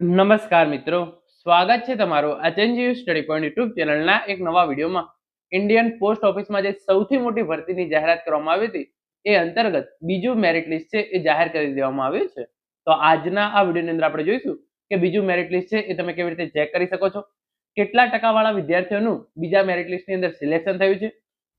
નમસ્કાર મિત્રો, સ્વાગત છે તમારું આ ચેન્જ સ્ટડી પોઈન્ટ યુટ્યુબ ચેનલના એક નવા વિડીયોમાં. ઇન્ડિયન પોસ્ટ ઓફિસમાં જે સૌથી મોટી ભરતીની જાહેરાત કરવામાં આવી હતી એ અંતર્ગત બીજું મેરિટ લિસ્ટ છે એ જાહેર કરી દેવામાં આવ્યું છે. તો આજના આ વિડીયોની અંદર આપણે જોઈશું કે બીજું મેરિટ લિસ્ટ છે એ તમે કેવી રીતે ચેક કરી શકો છો, કેટલા ટકાવાળા વિદ્યાર્થીઓનું બીજા મેરિટ લિસ્ટની અંદર સિલેક્શન થયું છે,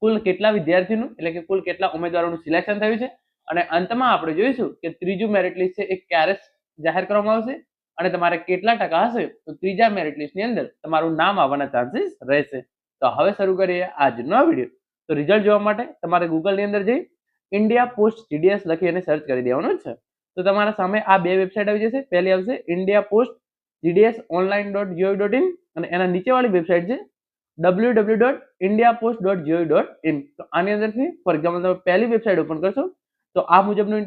કુલ કેટલા વિદ્યાર્થીઓનું એટલે કે કુલ કેટલા ઉમેદવારોનું સિલેક્શન થયું છે, અને અંતમાં આપણે જોઈશું કે ત્રીજું મેરિટ લિસ્ટ છે એ ક્યારે જાહેર કરવામાં આવશે અને તમારે કેટલા ટકા હશે તો ત્રીજા મેરિટ લિસ્ટની અંદર તમારું નામ આવવાના ચાન્સીસ રહેશે. તો હવે શરૂ કરીએ આજનો વિડીયો. તો રિઝલ્ટ જોવા માટે તમારે ગૂગલની અંદર જઈ ઇન્ડિયા પોસ્ટ જીડીએસ લખી અને સર્ચ કરી દેવાનું છે. તો તમારા સામે આ બે વેબસાઇટ આવી જશે. પહેલી આવશે ઇન્ડિયા પોસ્ટ જીડીએસ online.gov.in અને એના નીચેવાળી વેબસાઇટ છે www.indiapost.gov.in. તો આની અંદરથી ફોર એક્ઝામ્પલ તમે પહેલી વેબસાઇટ ઓપન કરશો તો આ મુજબનું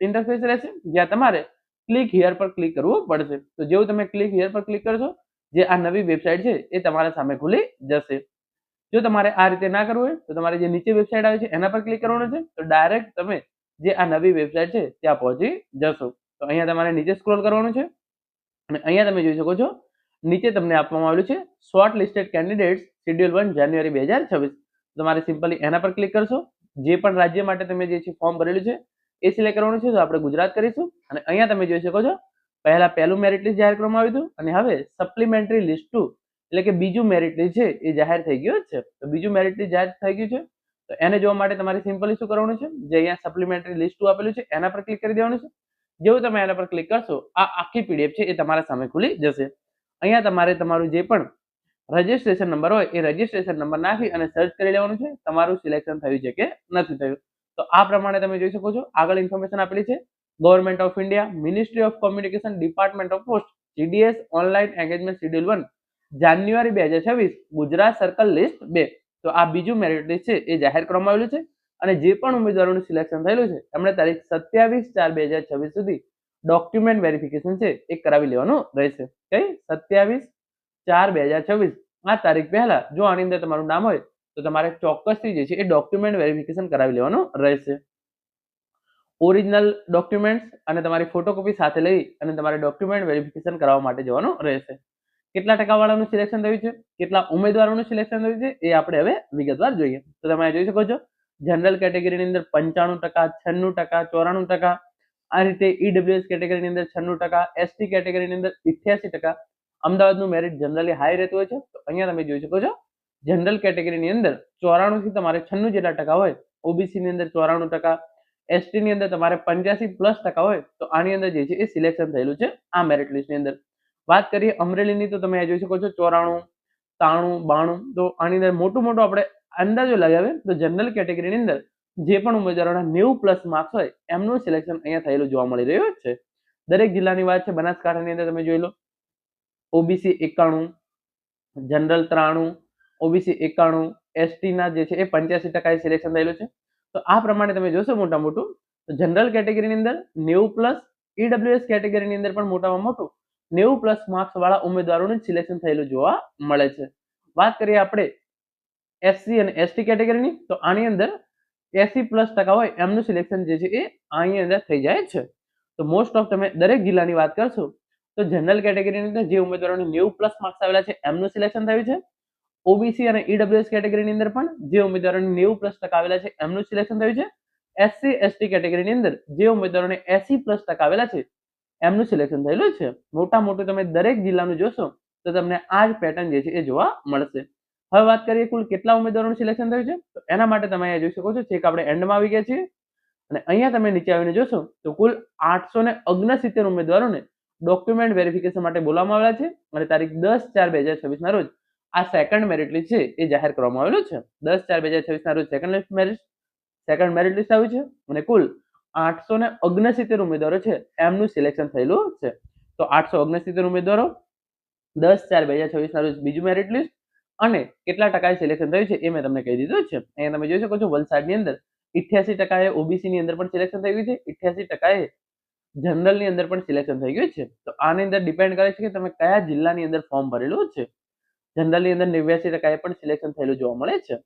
ઇન્ટરફેસ રહેશે, જ્યાં તમારે ક્લિક હિયર પર ક્લિક કરવું પડશે. તો જેવું તમે ક્લિક હિયર પર ક્લિક કરશો, જે આ નવી વેબસાઇટ છે એ તમારા સામે ખુલી જશે. જો તમારે આ રીતે ના કરવું હોય તો તમારે જે નીચે વેબસાઇટ આવે છે એના પર ક્લિક કરવાનું છે. તો ડાયરેક્ટ તમે જે આ નવી વેબસાઇટ છે ત્યાં પહોંચી જશો. તો અહીંયા તમારે નીચે સ્ક્રોલ કરવાનું છે અને અહીંયા તમે જોઈ શકો છો નીચે તમને આપવામાં આવેલું છે શોર્ટ લિસ્ટેડ કેન્ડિડેટ્સ શેડ્યુલ 1 જાન્યુઆરી 2026. તમારે સિમ્પલી એના પર ક્લિક કરશો. જે પણ રાજ્ય માટે તમે જે છે ફોર્મ ભરેલું છે એ સિલેક્ટ કરવાનું છે. તો આપણે ગુજરાત કરીશું અને અહીંયા તમે જોઈ શકો છો પહેલું મેરિટ લિસ્ટ જાહેર કરવામાં આવ્યું હતું અને હવે સપ્લિમેન્ટરી લિસ્ટ 2 એટલે કે બીજું મેરિટ લિસ્ટ છે એ જાહેર થઈ ગયું છે. તો બીજું મેરિટ લિસ્ટ જાહેર થઈ ગયું છે. તો એને જોવા માટે તમારે સિમ્પલી શું કરવાનું છે, જે અહીંયા સપ્લિમેન્ટરી લિસ્ટ 2 આપેલું છે એના પર ક્લિક કરી દેવાનું છે. જેવું તમે એના પર ક્લિક કરશો આ આખી પીડીએફ છે એ તમારા સામે ખુલી જશે. અહીંયા તમારે તમારું જે પણ રજિસ્ટ્રેશન નંબર હોય એ રજિસ્ટ્રેશન નંબર નાખી અને સર્ચ કરી લેવાનું છે તમારું સિલેક્શન થયું છે કે નથી થયું. તો આ પ્રમાણે તમે જોઈ શકો છો આગળ ઇન્ફોર્મેશન આપેલી છે. Government of India, ministry of communication, department of post, GDS online engagement schedule 1 January 2026 Gujarat circle list 2. તો આ બીજું મેરિટ લિસ્ટ છે એ જાહેર કરવામાં આવેલું છે અને જે પણ ઉમેદવારોનું સિલેક્શન થયેલું છે એમણે તારીખ 27/4/2026 સુધી ડોક્યુમેન્ટ વેરિફિકેશન છે એ કરાવી લેવાનું રહેશે. કઈ 27/4/2026 આ તારીખ પહેલા જો આની અંદર તમારું નામ હોય તો તમારે ચોક્કસથી જે છે એ ડોક્યુમેન્ટ વેરિફિકેશન કરાવી લેવાનું રહેશે. ઓરિજિનલ ડોક્યુમેન્ટ્સ અને તમારી ફોટોકોપી સાથે લઈ અને તમારે ડોક્યુમેન્ટ વેરિફિકેશન કરાવવા માટે જવાનું રહેશે. કેટલા ટકાવાળાનું સિલેક્શન થયું છે, કેટલા ઉમેદવારોનું સિલેક્શન થયું છે એ આપણે હવે વિગતવાર જોઈએ. તો તમે જોઈ શકો છો જનરલ કેટેગરીની અંદર 95%, 96%, 94%. આ રીતે ઈડબ્લ્યુએસ કેટેગરીની અંદર 96%, એસટી કેટેગરીની અંદર 88%. અમદાવાદનું મેરિટ જનરલી હાઈ રહેતું હોય છે. તો અહીંયા તમે જોઈ શકો છો જનરલ કેટેગરીની અંદર 94 થી તમારે 96 જેટલા ટકા હોય, ઓબીસી ની અંદર 94%, એસટી ની અંદર તમારે 85+ હોય તો આની અંદર જે છે એ સિલેક્શન થયેલું છે આ મેરિટ લિસ્ટની અંદર. વાત કરીએ અમરેલીની તો તમે જોઈ શકો છો 94, 93, 92. તો આની અંદર મોટું આપણે અંદાજો લગાવે તો જનરલ કેટેગરીની અંદર જે પણ ઉમેદવારોના 90+ માર્ક્સ હોય એમનું સિલેક્શન અહીંયા થયેલું જોવા મળી રહ્યું છે. દરેક જિલ્લાની વાત છે. બનાસકાંઠાની અંદર તમે જોઈ લો ઓબીસી 91, જનરલ 93, ઓબીસી 91, એસટી ના જે છે એ 85% સિલેક્શન થયેલું છે. તો આ પ્રમાણે તમે જોશો મોટું તો જનરલ કેટેગરીની અંદર 90+, ઈડબ્લ્યુએસ કેટેગરીની અંદર પણ મોટામાં મોટું 90+ માર્ક્સ વાળા ઉમેદવારોનું સિલેક્શન થયેલું જોવા મળે છે. વાત કરીએ આપણે એસસી અને એસટી કેટેગરીની તો આની અંદર 80+ હોય એમનું સિલેક્શન જે છે એ આની અંદર થઈ જાય છે. તો મોસ્ટ ઓફ તમે દરેક જિલ્લાની વાત કરશો તો જનરલ કેટેગરીની અંદર જે ઉમેદવારોને 90+ માર્ક્સ આવેલા છે એમનું સિલેક્શન થયું છે. ઓબીસી અને ઈડબ્લ્યુએસ કેટેગરીની અંદર પણ જે ઉમેદવારોને 90+ આવેલા છે એમનું સિલેક્શન થયું છે. એસસી એસટી કેટેગરીની અંદર જે ઉમેદવારોને 80+ આવેલા છે એમનું સિલેક્શન થયેલું છે. મોટું તમે દરેક જિલ્લાનું જોશો તો તમને આ જ પેટર્ન જે છે એ જોવા મળશે. હવે વાત કરીએ કુલ કેટલા ઉમેદવારોનું સિલેક્શન થયું છે તો એના માટે તમે અહીંયા જોઈ શકો છો છેક આપણે એન્ડમાં આવી ગયા છીએ અને અહીંયા તમે નીચે આવીને જોશો તો કુલ 869 ઉમેદવારોને ડોક્યુમેન્ટ વેરિફિકેશન માટે બોલાવવામાં આવેલા છે અને તારીખ 10/4/2026 ના રોજ આ સેકન્ડ મેરિટ લિસ્ટ છે એ જાહેર કરવામાં આવેલું છે. 10/4/2026 ના રોજ સેકન્ડ મેરિટ લિસ્ટ આવ્યું છે અને કુલ 869 ઉમેદવારો છે એમનું સિલેક્શન થયેલું છે. તો 869 ઉમેદવારો 10/4/2026 ના રોજ બીજું મેરિટ લિસ્ટ અને કેટલા ટકાએ સિલેક્શન થયું છે એ મેં તમને કહી દીધું છે. અહીંયા તમે જોઈ શકો છો વલસાડની અંદર 88% ઓબીસી ની અંદર પણ સિલેક્શન થઈ ગયું છે, 88% જનરલ ની અંદર પણ સિલેક્શન થઈ ગયું છે. તો આની અંદર ડિપેન્ડ કરે છે કે તમે કયા જિલ્લાની અંદર ફોર્મ ભરેલું છે. જનરલ ની અંદર 89% પણ સિલેક્શન થયેલું જોવા મળે છે.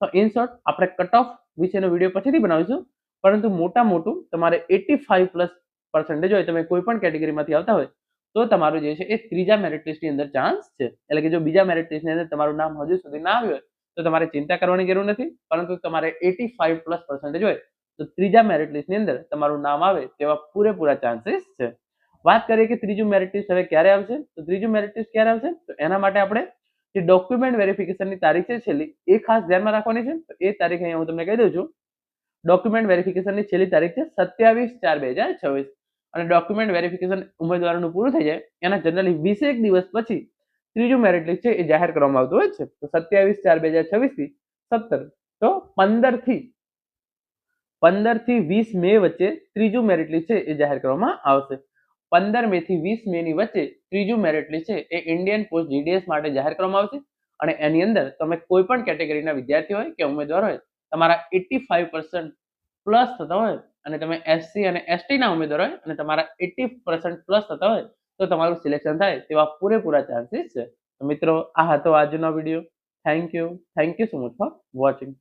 તો ઇન શોર્ટ આપણે કટ ઓફ વિશેનો વિડીયો પછીથી બનાવીશું, પરંતુ મોટું તમારે 85+ પર્સન્ટેજ હોય તમે કોઈ પણ કેટેગરીમાંથી આવતા હોય તો તમારું જે છે એ ત્રીજા મેરિટ લિસ્ટની અંદર ચાન્સ છે. એટલે કે જો બીજા મેરિટ લિસ્ટની અંદર તમારું નામ હજુ સુધી ના આવ્યું હોય તો તમારે ચિંતા કરવાની જરૂર નથી, પરંતુ તમારે 85+ હોય તો ત્રીજા મેરિટ લિસ્ટની અંદર તમારું નામ આવે તેવા પૂરેપૂરા ચાન્સીસ છે. વાત કરીએ કે ત્રીજું મેરિટ લિસ્ટ હવે ક્યારે આવશે, તો ત્રીજું મેરિટ લિસ્ટ ક્યારે આવશે, તો એના માટે આપણે જે ડોક્યુમેન્ટ વેરિફિકેશનની તારીખ છે છેલ્લી, એ ખાસ ધ્યાનમાં રાખવાની છે. તો એ તારીખ અહીંયા હું તમને કહી દઉં છું. ડોક્યુમેન્ટ વેરિફિકેશનની છેલ્લી તારીખ છે 27/4/2026 અને ડોક્યુમેન્ટ વેરિફિકેશન ઉમેદવારોનું પૂરું થઈ જાય એના જનરલી 20 દિવસ પછી ત્રીજું મેરિટ લિસ્ટ છે એ જાહેર કરવામાં આવતું હોય છે. તો 27/4/2026 થી 17 તો 15 થી 20 મે વચ્ચે ત્રીજું મેરિટ લિસ્ટ છે એ જાહેર કરવામાં આવશે. 15 મે થી 20 મે ની વચ્ચે ત્રીજું મેરિટ લિસ્ટ છે એ ઇન્ડિયન પોસ્ટ જીડીએસ માટે જાહેર કરવામાં આવશે અને એની અંદર તમે કોઈ પણ કેટેગરીના વિદ્યાર્થી હોય કે ઉમેદવાર હોય, તમારા 85% પ્લસ થતા હોય અને તમે એસસી અને એસટી ના ઉમેદવાર હોય અને તમારા 80% પ્લસ થતા હોય તો તમારું સિલેક્શન થાય તેવા પૂરેપૂરા ચાન્સીસ છે. તો મિત્રો, આ હતો આજનો video. Thank you so much for watching.